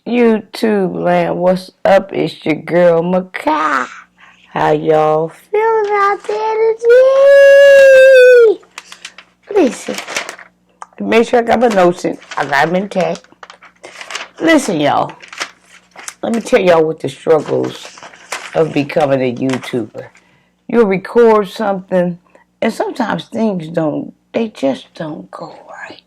YouTube land, what's up? It's your girl Makai. How y'all feeling out there today? Listen, make sure I got my notes in. I got them intact. Listen, y'all. Let me tell y'all what the struggles of becoming a YouTuber. You'll record something, and sometimes things they just don't go right.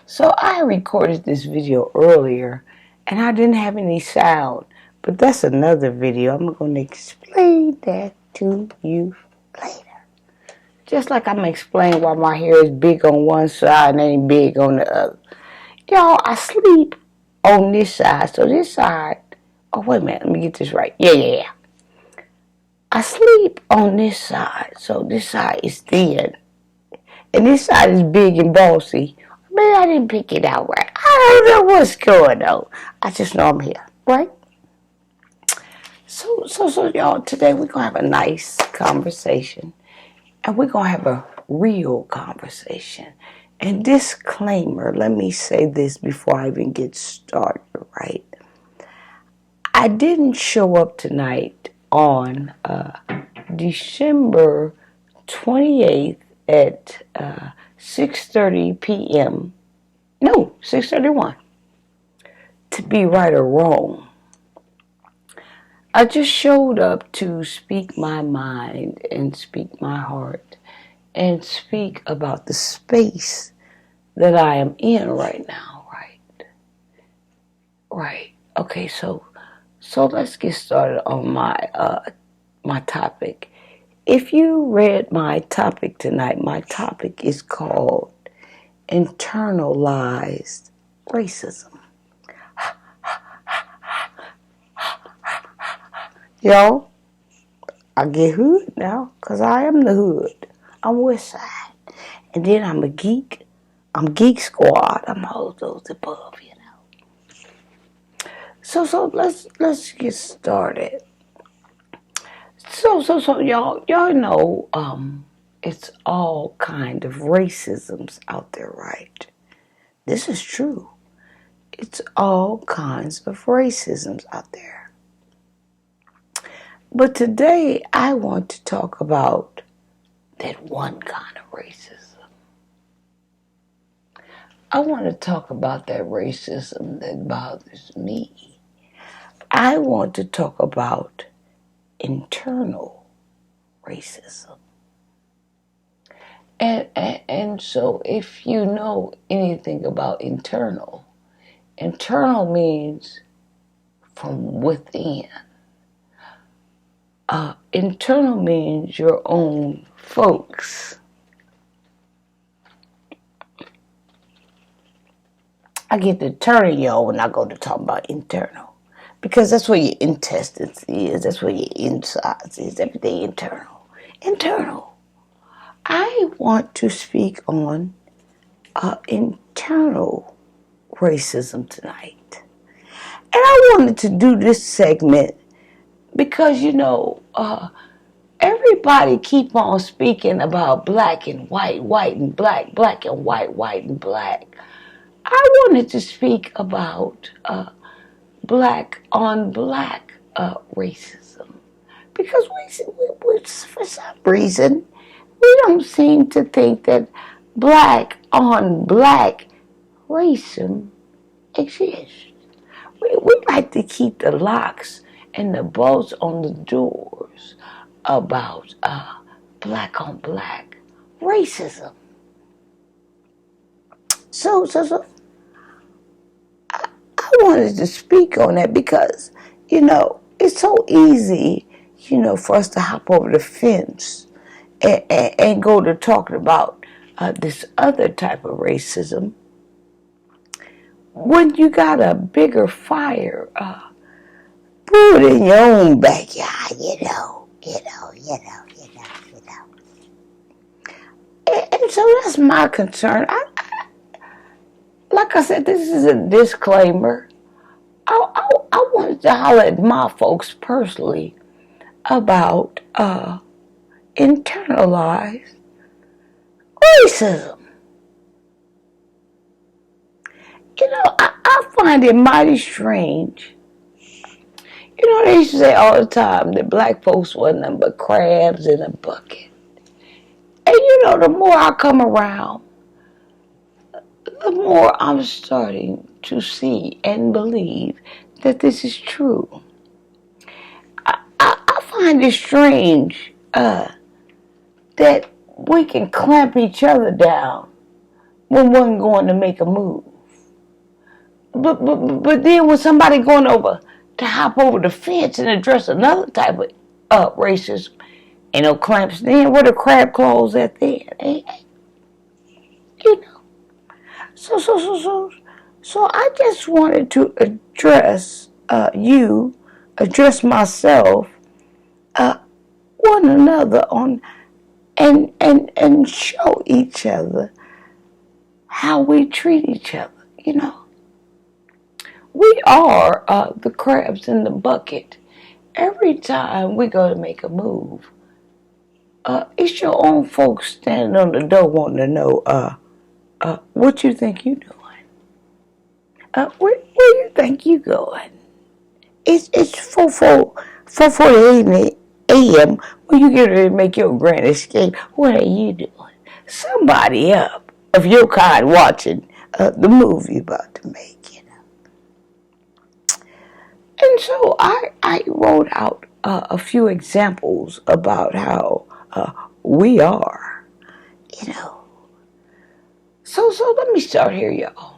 So I recorded this video earlier, and I didn't have any sound. But that's another video. I'm going to explain that to you later. Just like I'm going to explain why my hair is big on one side and ain't big on the other. Y'all, I sleep on this side. So this side, oh, wait a minute. Let me get this right. Yeah. I sleep on this side. So this side is thin. And this side is big and bossy. Maybe I didn't pick it out right. I don't know what's going on. I just know I'm here, right? So y'all, today we're going to have a nice conversation. And we're going to have a real conversation. And disclaimer, let me say this before I even get started, right? I didn't show up tonight on December 28th at 6:30 p.m. No, 6:31. To be right or wrong. I just showed up to speak my mind and speak my heart and speak about the space that I am in right now, right? Right. Okay, so let's get started on my topic. If you read my topic tonight, my topic is called internalized racism. Yo, I get hood now, because I am the hood. I'm West Side. And then I'm a geek. I'm Geek Squad. I'm all of those above, you know. So let's get started. So y'all know it's all kind of racisms out there, right? This is true. It's all kinds of racisms out there. But today I want to talk about that one kind of racism. I want to talk about that racism that bothers me. I want to talk about internal racism. And so if you know anything about internal means from within. Internal means your own folks. I get to turn y'all when I go to talk about internal. Because that's where your intestines is. That's where your insides is. Everything internal. Internal. I want to speak on internal racism tonight. And I wanted to do this segment because, everybody keep on speaking about black and white, white and black, black and white, white and black. I wanted to speak about black on black racism. Because we, for some reason, we don't seem to think that black on black racism exists. We like to keep the locks and the bolts on the doors about black on black racism. So I wanted to speak on that because, it's so easy, for us to hop over the fence and go to talking about this other type of racism when you got a bigger fire brewed in your own backyard, And so that's my concern. Like I said, this is a disclaimer. I wanted to holler at my folks personally about internalized racism. I find it mighty strange. You know, they used to say all the time that black folks wasn't nothing but crabs in a bucket. And you know, the more I come around, the more I'm starting to see and believe that this is true. I find it strange that we can clamp each other down when one going to make a move. But then when somebody going over to hop over the fence and address another type of racism, ain't no clamps then. Where the crab claws at then? You know. So I just wanted to address address myself, one another and show each other how we treat each other. You know, we are the crabs in the bucket. Every time we go to make a move, it's your own folks standing on the door wanting to know what you think you doing. Where you think you going? It's 4:48 a.m. when you get ready to make your grand escape. What are you doing? Somebody up of your kind watching the movie you about to make, you know. And so I wrote out a few examples about how we are, you know. So let me start here, y'all.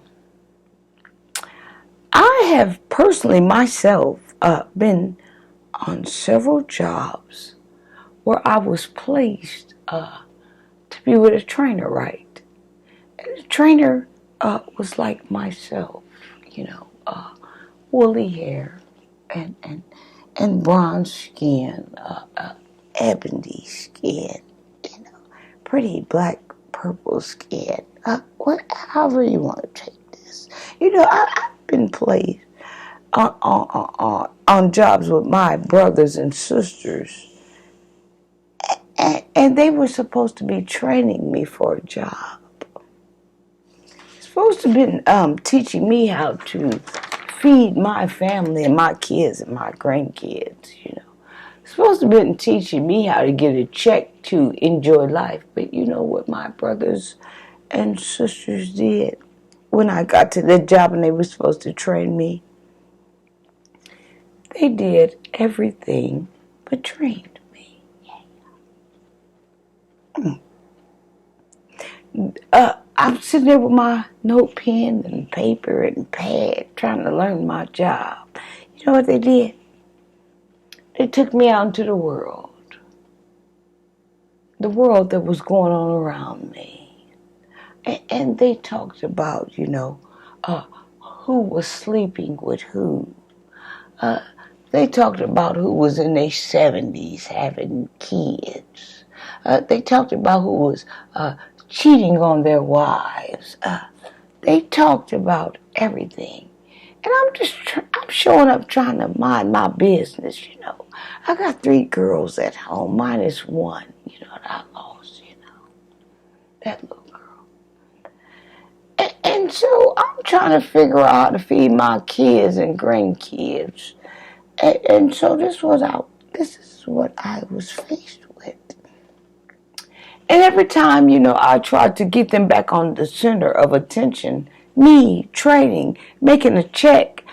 I have personally myself been on several jobs where I was placed to be with a trainer, right? And the trainer was like myself, you know, woolly hair and bronze skin, ebony skin, you know, pretty black purple skin. However you want to take this, you know, I've been placed on jobs with my brothers and sisters, and they were supposed to be training me for a job. Supposed to be teaching me how to feed my family and my kids and my grandkids, you know. Supposed to be teaching me how to get a check to enjoy life. But you know what my brothers and sisters did when I got to the job and they were supposed to train me? They did everything but trained me. I'm sitting there with my note pen and paper and pad trying to learn my job. You know what they did? They took me out into the world that was going on around me. And they talked about, you know, who was sleeping with who. They talked about who was in their 70s having kids. They talked about who was cheating on their wives. They talked about everything. And I'm showing up trying to mind my business, you know. I got 3 girls at home, minus one, you know, that I lost, you know. That little girl. And so I'm trying to figure out how to feed my kids and grandkids. And so this is what I was faced with. And every time, you know, I tried to get them back on the center of attention, me training, making a check,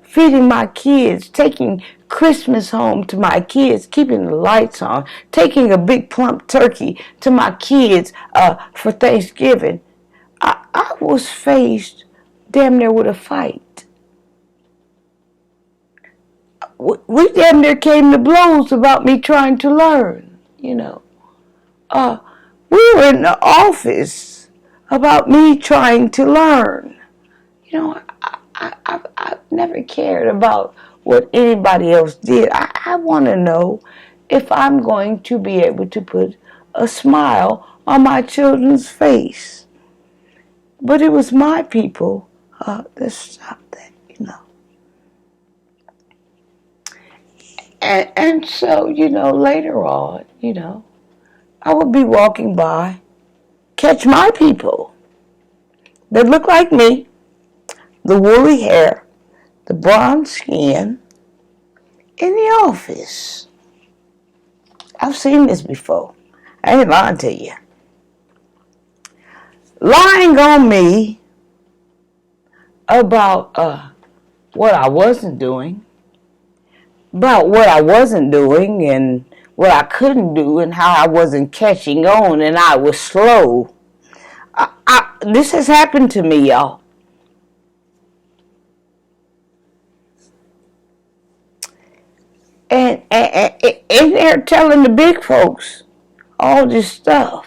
feeding my kids, taking Christmas home to my kids, keeping the lights on, taking a big plump turkey to my kids for Thanksgiving, I was faced damn near with a fight. We damn near came to blows about me trying to learn, you know. We were in the office about me trying to learn. You know, I've never cared about what anybody else did. I want to know if I'm going to be able to put a smile on my children's face. But it was my people that stopped that, you know. And so, you know, later on, you know, I would be walking by, catch my people that look like me, the woolly hair, the bronze skin in the office. I've seen this before. I ain't lying to you. Lying on me about what I wasn't doing, and what I couldn't do and how I wasn't catching on and I was slow. This has happened to me, y'all. And they're telling the big folks all this stuff.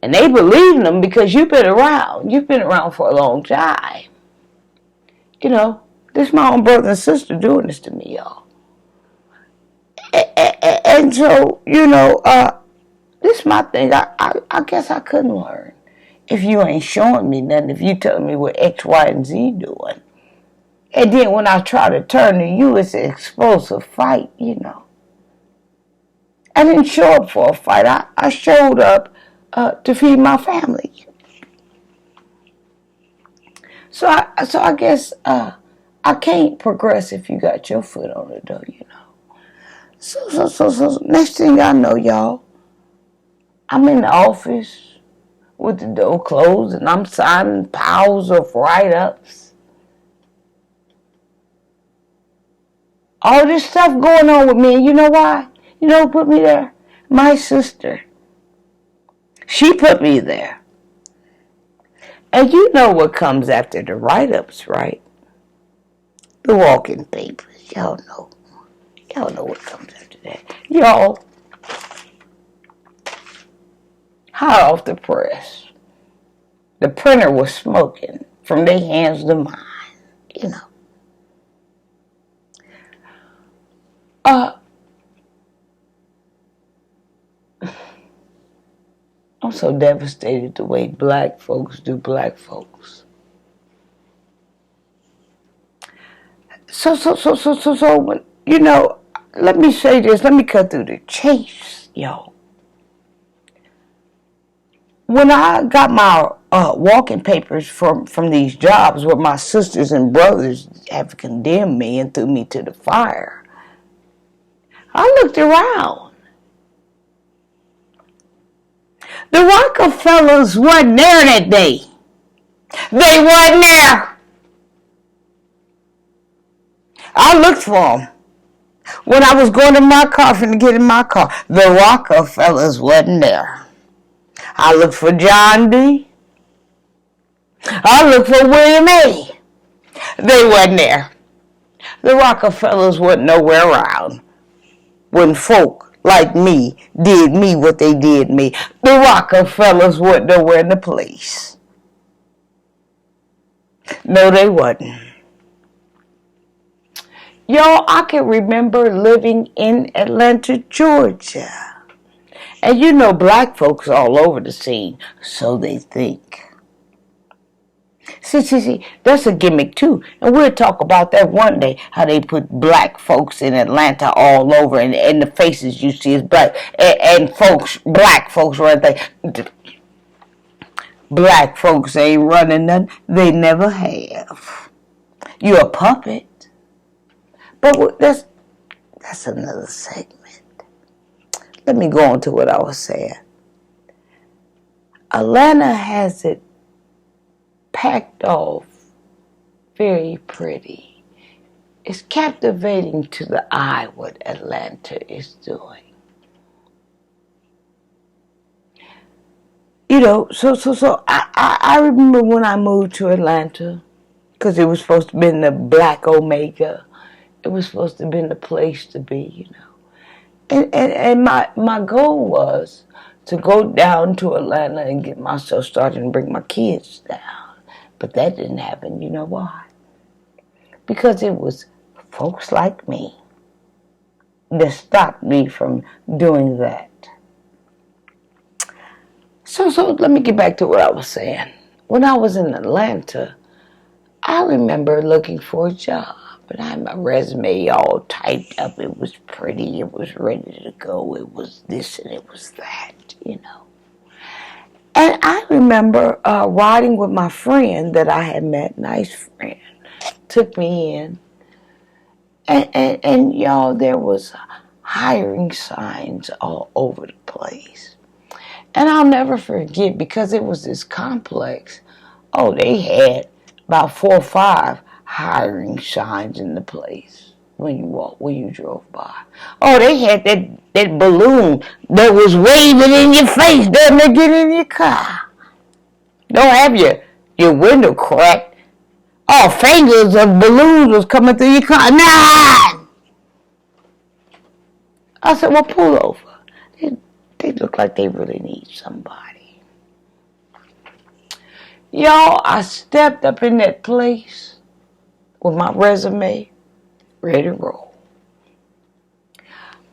And they believe them because you've been around. You've been around for a long time. You know, this is my own brother and sister doing this to me, y'all. And so, you know, this is my thing. I guess I couldn't learn if you ain't showing me nothing, if you telling me what X, Y, and Z doing. And then when I try to turn to you, it's an explosive fight, you know. I didn't show up for a fight. I showed up to feed my family. So I guess I can't progress if you got your foot on the door, you know. So next thing I know, y'all, I'm in the office with the door closed and I'm signing piles of write-ups. All this stuff going on with me, and you know why? You know who put me there? My sister. She put me there. And you know what comes after the write-ups, right? The walking papers. Y'all know what comes after that. Y'all, hot off the press. The printer was smoking from their hands to mine, you know. I'm so devastated the way black folks do black folks. So, you know, let me say this. Let me cut through the chase, y'all. When I got my walking papers from these jobs where my sisters and brothers have condemned me and threw me to the fire, I looked around. The Rockefellers wasn't there that day. They wasn't there. I looked for them. When I was going to my car, finna get in my car, the Rockefellers wasn't there. I looked for John D. I looked for William A. They wasn't there. The Rockefellers wasn't nowhere around when folk like me did me what they did me. The Rockefellers wasn't nowhere in the place. No, they wasn't. Y'all, I can remember living in Atlanta, Georgia. And you know black folks all over the scene, so they think. See, that's a gimmick too. And we'll talk about that one day, how they put black folks in Atlanta all over, and the faces you see is black. And black folks run things. Black folks ain't running nothing. They never have. You're a puppet. But that's another segment. Let me go on to what I was saying. Atlanta has it packed off very pretty. It's captivating to the eye what Atlanta is doing. You know, so I remember when I moved to Atlanta, because it was supposed to be in the Black Omega. It was supposed to be the place to be, you know. And my goal was to go down to Atlanta and get myself started and bring my kids down. But that didn't happen. You know why? Because it was folks like me that stopped me from doing that. So let me get back to what I was saying. When I was in Atlanta, I remember looking for a job. And I had my resume all typed up. It was pretty. It was ready to go. It was this and it was that, you know. And I remember riding with my friend that I had met, nice friend, took me in. And y'all, there was hiring signs all over the place. And I'll never forget, because it was this complex. Oh, they had about 4 or 5 hiring signs in the place when you drove by. Oh, they had that balloon that was waving in your face during they get in your car. Don't have your window cracked. Oh, fingers of balloons was coming through your car. Nah! I said, well, pull over. They look like they really need somebody. Y'all, I stepped up in that place with my resume ready to roll.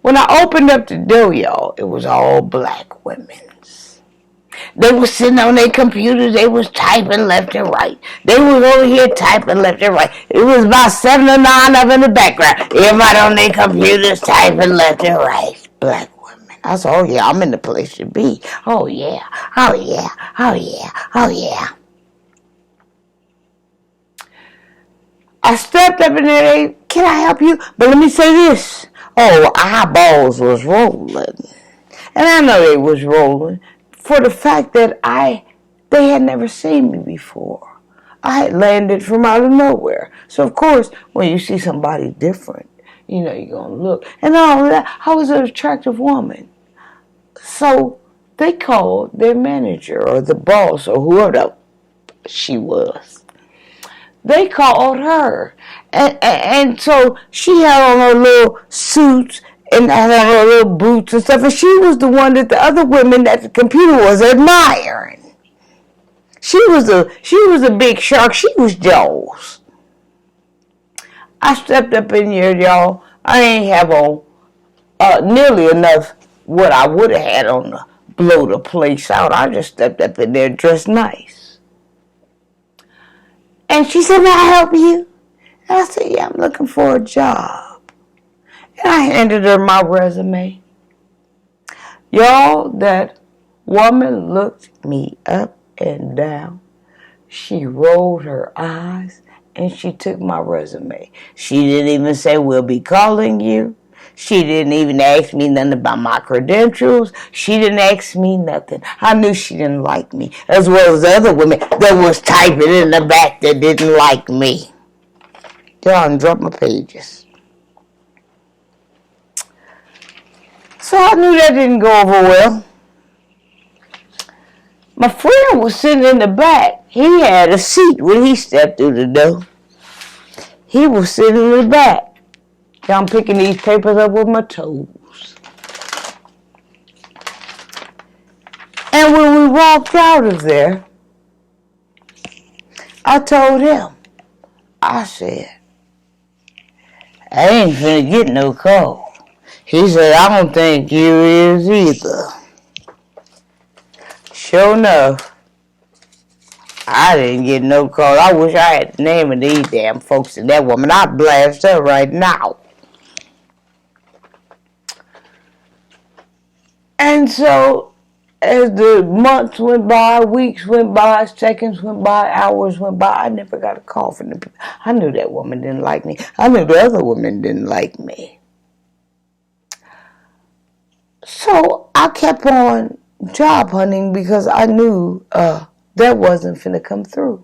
When I opened up the door, y'all, it was all black women. They was sitting on their computers. They was typing left and right. They was over here typing left and right. It was about 7 or 9 of them in the background. Everybody on their computers typing left and right. Black women. I said, oh yeah, I'm in the place to be. Oh yeah, oh yeah, oh yeah, oh yeah. I stepped up in there. Can I help you? But let me say this. Oh, eyeballs was rolling. And I know they was rolling for the fact that they had never seen me before. I had landed from out of nowhere. So of course, when you see somebody different, you know you're gonna look. And all that, I was an attractive woman. So they called their manager or the boss or whoever she was. They called her. And so she had on her little suits and had on her little boots and stuff. And she was the one that the other women at the computer was admiring. She was a big shark. She was Jaws. I stepped up in here, y'all. I ain't have on nearly enough what I would have had on to blow the place out. I just stepped up in there dressed nice. And she said, may I help you? And I said, yeah, I'm looking for a job. And I handed her my resume. Y'all, that woman looked me up and down. She rolled her eyes and she took my resume. She didn't even say, we'll be calling you. She didn't even ask me nothing about my credentials. She didn't ask me nothing. I knew she didn't like me, as well as the other women that was typing in the back that didn't like me. Y'all dropped my pages. So I knew that didn't go over well. My friend was sitting in the back. He had a seat when he stepped through the door. He was sitting in the back. I'm picking these papers up with my toes. And when we walked out of there, I told him, I said, I ain't finna get no call. He said, I don't think you is either. Sure enough, I didn't get no call. I wish I had the name of these damn folks and that woman. I'd blast her right now. And so, as the months went by, weeks went by, seconds went by, hours went by, I never got a call from them. I knew that woman didn't like me. I knew the other woman didn't like me. So, I kept on job hunting because I knew that wasn't finna come through.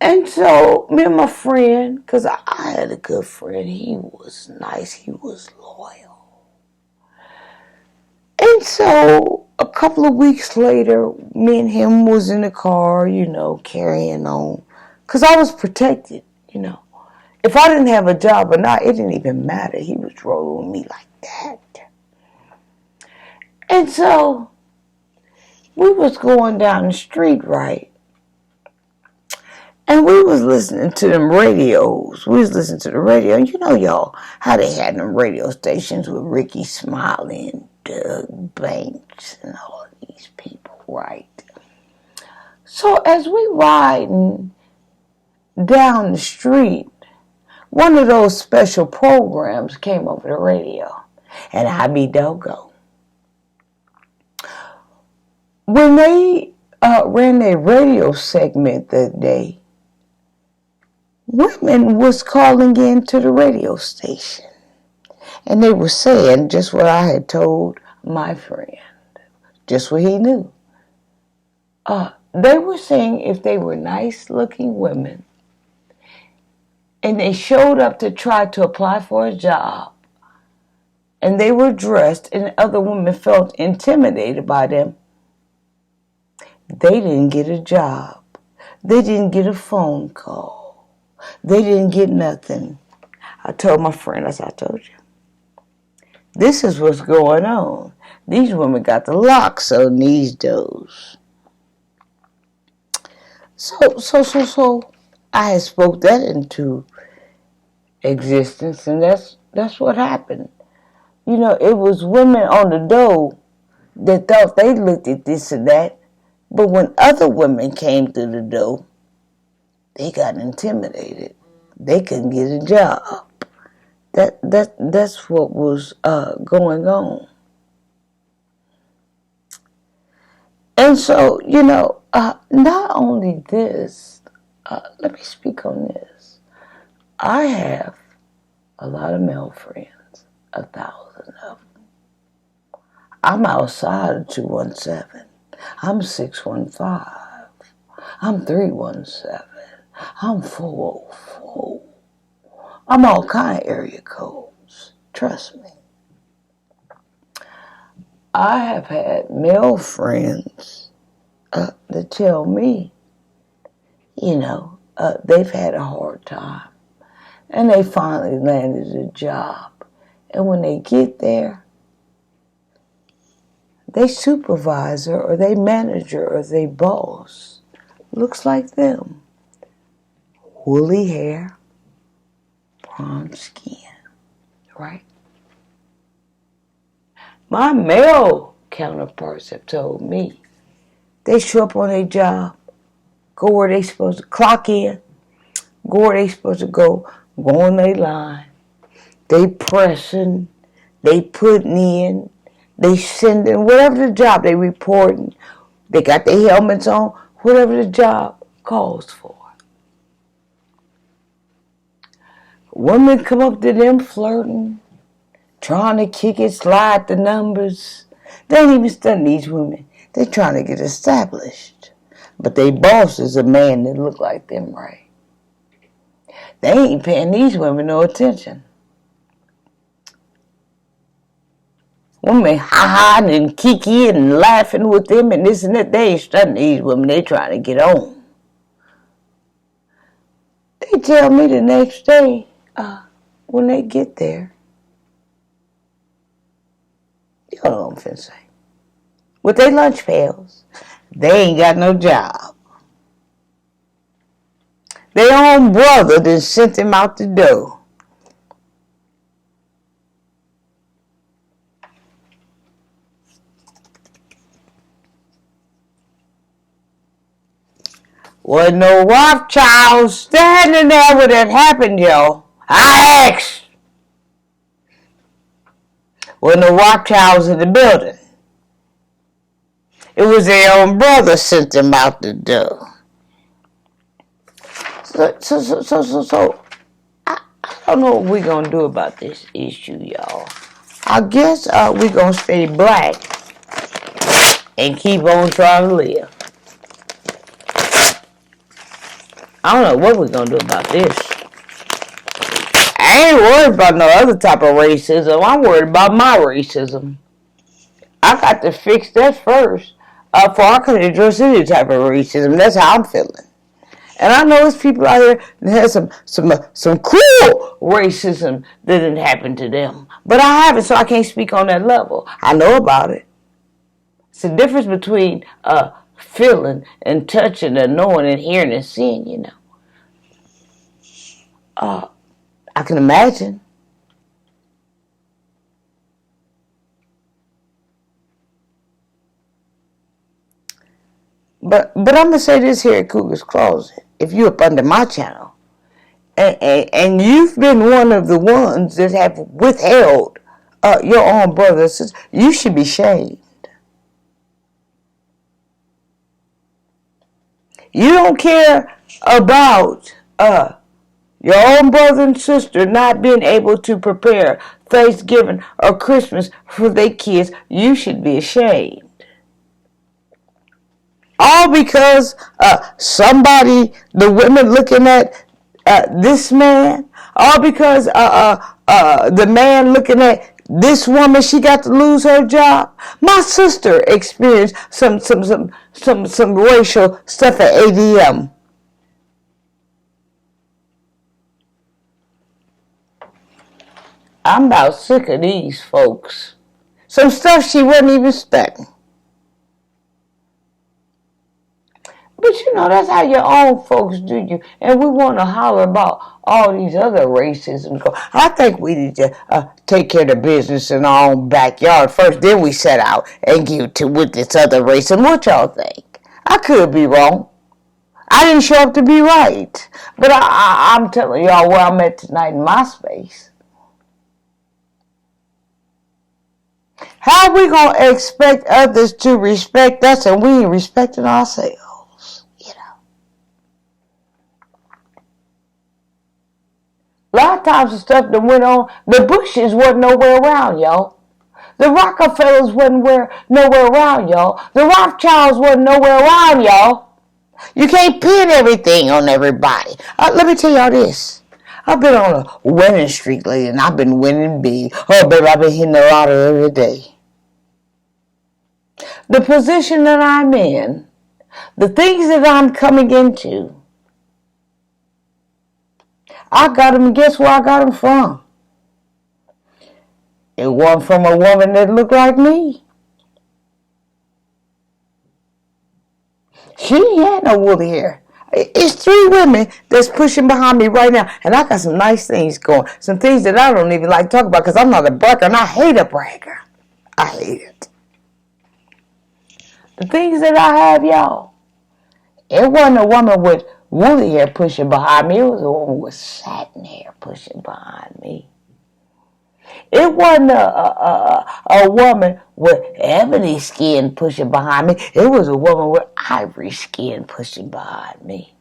And so, me and my friend, because I had a good friend, he was nice, he was loyal. And so, a couple of weeks later, me and him was in the car, carrying on. Because I was protected, If I didn't have a job or not, it didn't even matter. He was rolling me like that. And so, we was going down the street, right? And we was listening to them radios. We was listening to the radio. And y'all, how they had them radio stations with Ricky Smiley and Doug Banks and all of these people, right? So as we riding down the street, one of those special programs came over the radio. And I be doggone. when they ran their radio segment that day, women was calling in to the radio station. And they were saying just what I had told my friend. Just what he knew. They were saying if they were nice-looking women and they showed up to try to apply for a job and they were dressed and other women felt intimidated by them, they didn't get a job. They didn't get a phone call. They didn't get nothing. I told my friend, as I told you, this is what's going on. These women got the locks on these doors. So I had spoke that into existence, and that's what happened. You know, it was women on the door that thought they looked at this and that, but when other women came through the door, they got intimidated. They couldn't get a job. That's what was going on. And so, you know, not only this, let me speak on this. I have a lot of male friends, 1,000 of them. I'm outside of 217. I'm 615. I'm 317. I'm 404. I'm all kind of area codes. Trust me. I have had male friends that tell me, you know, they've had a hard time. And they finally landed a job. And when they get there, their supervisor or their manager or their boss looks like them. Woolly hair, brown skin, right? My male counterparts have told me they show up on their job, go where they supposed to clock in, go where they supposed to go on their line. They pressing, they putting in, they sending, whatever the job they reporting, they got their helmets on, whatever the job calls for. Women come up to them flirting, trying to kick it, slide the numbers. They ain't even studying these women. They trying to get established. But they boss is a man that look like them, right? They ain't paying these women no attention. Women ha-ha and kiki and laughing with them and this and that. They ain't studying these women. They trying to get on. They tell me the next day, when they get there, you know what I'm finna say. With their lunch pails, they ain't got no job. Their own brother then sent them out the door. Wasn't no Rothschild standing there when it happened, yo. I asked. Wasn't no Rothschilds in the building. It was their own brother sent them out the door. So I don't know what we're going to do about this issue, y'all. I guess we're going to stay black and keep on trying to live. I don't know what we're going to do about this. I ain't worried about no other type of racism. I'm worried about my racism. I got to fix that first before I can address any type of racism. That's how I'm feeling. And I know there's people out here that have some cool racism that didn't happen to them. But I haven't, so I can't speak on that level. I know about it. It's the difference between feeling and touching and knowing and hearing and seeing, you know. I can imagine. But I'm going to say this here at Cougar's Closet. If you're up under my channel, and you've been one of the ones that have withheld your own brothers, you should be shamed. You don't care about your own brother and sister not being able to prepare Thanksgiving or Christmas for their kids. You should be ashamed. All because the women looking at this man. All because the man looking at this woman, she got to lose her job. My sister experienced some racial stuff at ADM. I'm about sick of these folks. Some stuff she wasn't even expecting. But you know, that's how your own folks do you. And we want to holler about all these other racism. I think we need to take care of the business in our own backyard first. Then we set out and get to with this other racism. What y'all think? I could be wrong. I didn't show up to be right. But I'm telling y'all where I'm at tonight in my space. How are we going to expect others to respect us and we ain't respecting ourselves? You know. A lot of times the stuff that went on, the Bushes wasn't nowhere around, y'all. The Rockefellers wasn't nowhere around, y'all. The Rothschilds wasn't nowhere around, y'all. You can't pin everything on everybody. Let me tell y'all this. I've been on a winning streak lately, and I've been winning big. Oh, baby, I've been hitting the lottery every day. The position that I'm in, the things that I'm coming into, I got them, guess where I got them from? It wasn't from a woman that looked like me. She ain't had no woolly hair. It's 3 women that's pushing behind me right now. And I got some nice things going. Some things that I don't even like to talk about because I'm not a bragger and I hate a bragger. I hate it. The things that I have, y'all, it wasn't a woman with woolly hair pushing behind me. It was a woman with satin hair pushing behind me. It wasn't a woman with ebony skin pushing behind me. It was a woman with ivory skin pushing behind me.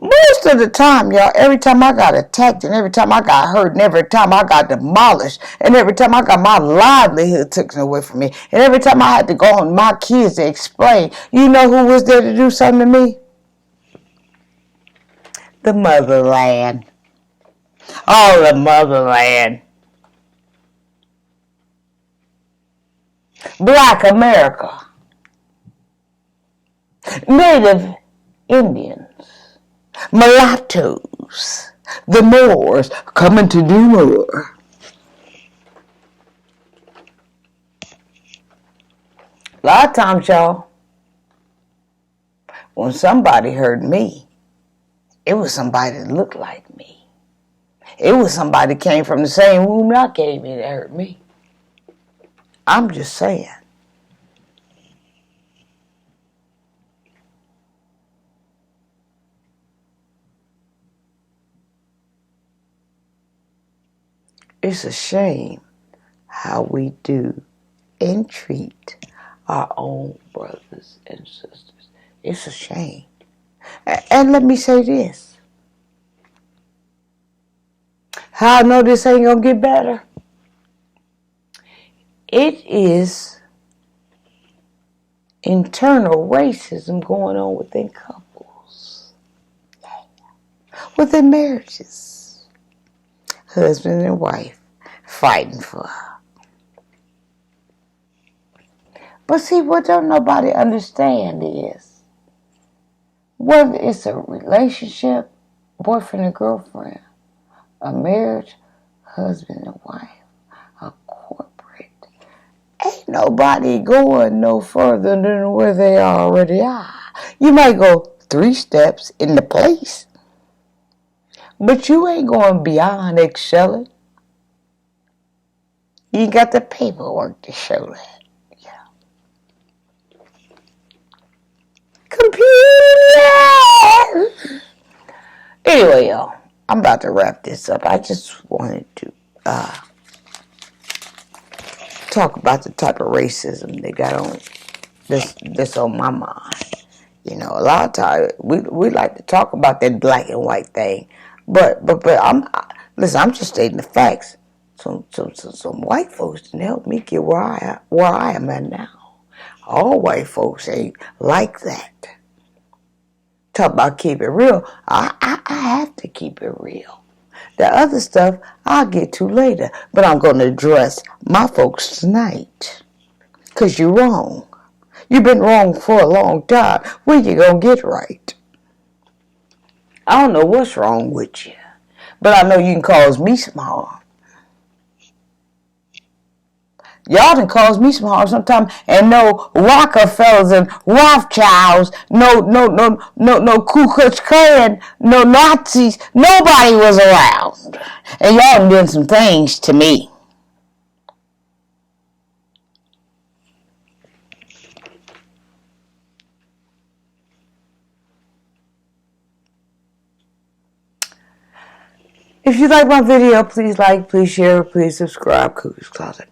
Most of the time, y'all, every time I got attacked and every time I got hurt and every time I got demolished and every time I got my livelihood taken away from me and every time I had to go on my kids to explain, you know who was there to do something to me? The motherland. Oh, the motherland. Black America. Native Indians. Mulattoes. The Moors coming to do more. A lot of times, y'all, when somebody hurt me, it was somebody that looked like me. It was somebody that came from the same womb I came in that hurt me. I'm just saying. It's a shame how we do and treat our own brothers and sisters. It's a shame. And let me say this. How I know this ain't gonna get better? It is internal racism going on within couples. Within marriages. Husband and wife fighting for her. But see, what don't nobody understand is whether it's a relationship, boyfriend and girlfriend, a marriage, husband and wife, a corporate, ain't nobody going no further than where they already are. You might go 3 steps in the place, but you ain't going beyond excelling. You got the paperwork to show that. Yeah. Computer! Anyway, y'all, I'm about to wrap this up. I just wanted to talk about the type of racism they got on this on my mind. You know, a lot of times we like to talk about that black and white thing, but listen. I'm just stating the facts. Some white folks didn't help me get where I am at now. All white folks ain't like that. Talk about keep it real. I have to keep it real. The other stuff I'll get to later, but I'm going to address my folks tonight. Because you're wrong. You've been wrong for a long time. When you going to get right? I don't know what's wrong with you, but I know you can cause me some harm. Y'all done cause me some harm sometimes, and no Rockefellers and Rothschilds, no Ku Klux Klan, no Nazis, nobody was around. And y'all done done some things to me. If you like my video, please like, please share, please subscribe. Cuckoo's Closet.